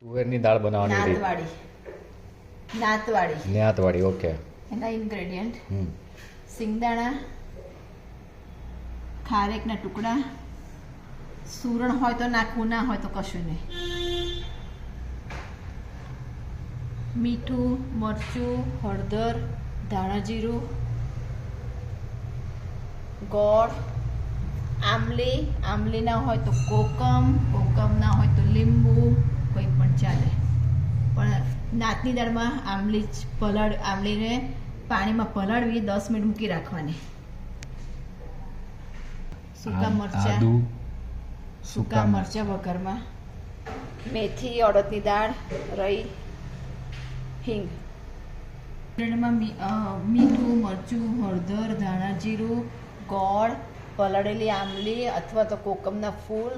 તુવેરની દાળ બનાવવાની રીત. નાતવાળી ઓકે. એના ઇન્ગ્રેડિયન્ટ સિંગદાણા, ખારેકના ટુકડા, સૂરણ હોય તો નાખવું, ના હોય તો કશું નહીં, મીઠું, મરચું, હળદર, ધાણા જીરું, ગોળ, આમલી ના હોય તો કોકમ ના હોય તો લીંબુ, કોઈ પણ ચાલે. પણ નાતની દાળમાં આમલીને પાણીમાં પલાળવી 10 મિનિટ મૂકી રાખવાની. સૂકા મરચાં વઘારમાં, મેથી, અડદની દાળ, રઈ, હિંગ. મીઠું, મરચું, હળદર, ધાણા જીરું, ગોળ, પલાળેલી આમલી અથવા તો કોકમના ફૂલ,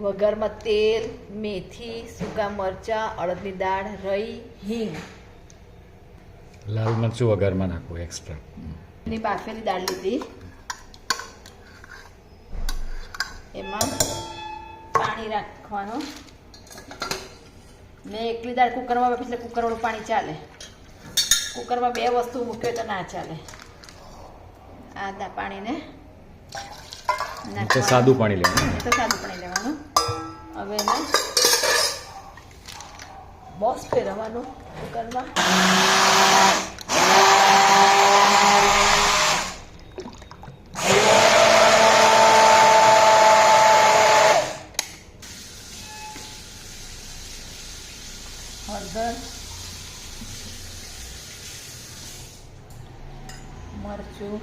વઘારમાં તેલ, મેથી, સૂકા મરચાં, અડદની દાળ, રઈ, હિંગ. લાલ મરચું વઘારમાં નાખવું એક્સ્ટ્રા. એની બાફેલી દાળ લીધી, એમાં પાણી રાખવાનું. મેં એકલી દાળ કુકરમાં બાફી એટલે કુકરવાળું પાણી ચાલે. કુકરમાં 2 વસ્તુ મૂક્યો તો ના ચાલે. આ પાણીને સાદું પાણી લેવાનું. હવે એને બોસ ફેરવવાનું કુકરમાં. હળદર, મરચું,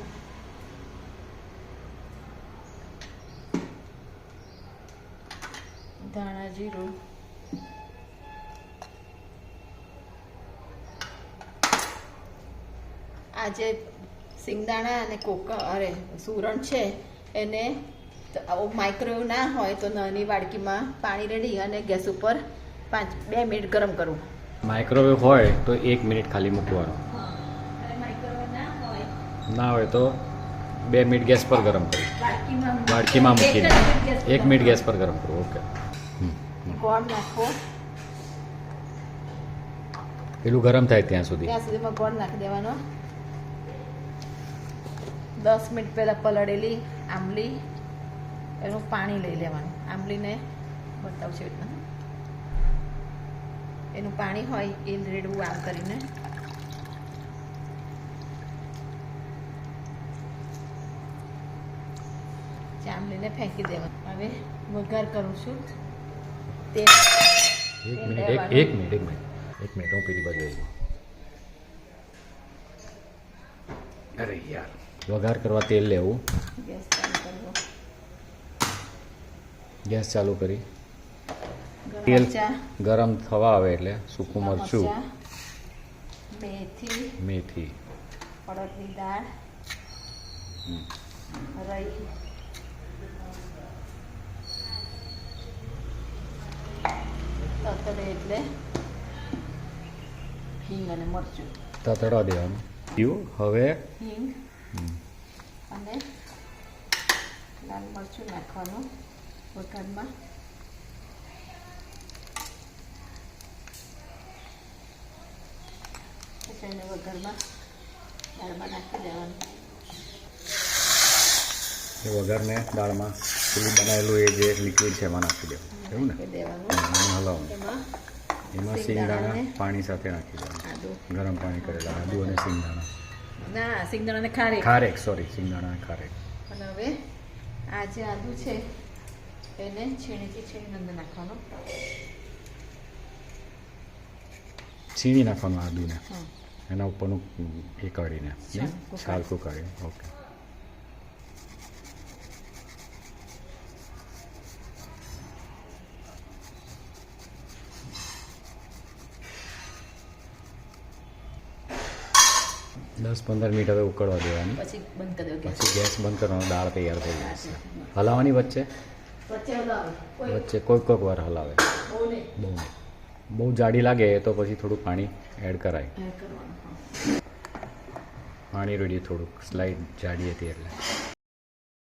ધાણા જીરું, આ જે સિંગદાણા અને સૂરણ છે એને માઇક્રોવેવ ના હોય તો નાની વાડકીમાં પાણી રેડી અને ગેસ ઉપર 2 મિનિટ ગરમ કરવું. માઇક્રોવેવ હોય તો 1 મિનિટ ખાલી મૂકવાનું. ના હોય તો 2 મિનિટ ગેસ પર ગરમ કરવું. વાડકીમાં મૂકીને 1 મિનિટ ગેસ પર ગરમ કરવું. ઓકે. ગોળ નાખો. પેલું ગરમ થાય ત્યાં સુધીમાં ગોળ નાખી દેવાનો. 10 મિનિટ પહેલા પલાળેલી આમલી, એનું પાણી લઈ લેવાનું. આમલીને બતાવશે એટલા એનું પાણી હોય એ રેડવું આમ કરીને. આમલીને ફેંકી દેવાનું. હવે વઘાર કરું છું. એક મિનિટ હું પેલી બાજુ આવી. અરે યાર, વઘાર કરવા તેલ લેવું. ગેસ ચાલુ કરી તેલ ગરમ થવા આવે એટલે સૂકું મરચું, મેથી, અડદની દાળ, રઈ, તતડે એટલે હિંગ અને મરચું તતડવા દેવાનું. હવે હિંગ અને લાલ મરચું નાખવાનું વઘારમાં. પછી એને વઘારમાં દાળમાં નાખી દેવાનું. એ વઘારને દાળમાં પેલું બનાવેલું એ જે લિક્વિડ છે એમાં નાખી દેવાનું. એવું ને? હલાવવાનું. એમાં સિંગદાણા પાણી સાથે નાખી દેવાનું. ગરમ પાણી કરેલા આદુ અને સિંગદાણા. ના, સિંગદાણા ને ખારેક. સિંગદાણા અને ખારેક. અને હવે આ જે આદુ છે એને છીણીથી અંદર નાખવાનું. છીણી નાખવાનું આદુને, એના ઉપરનું એ કાઢીને છાલકું કાઢીને. ઓકે. દસ 15 મિનિટ હવે ઉકળવા દેવાની. પછી બંધ કરી દેવાનું. પછી ગેસ બંધ કરવાનો. દાળ તૈયાર થઈ જશે. હલાવવાની વચ્ચે કોઈક વાર હલાવે. બહુ જાડી લાગે તો પછી થોડું પાણી એડ કરાય. પાણી રેડી થોડુંક સ્લાઇડ જાડી હતી એટલે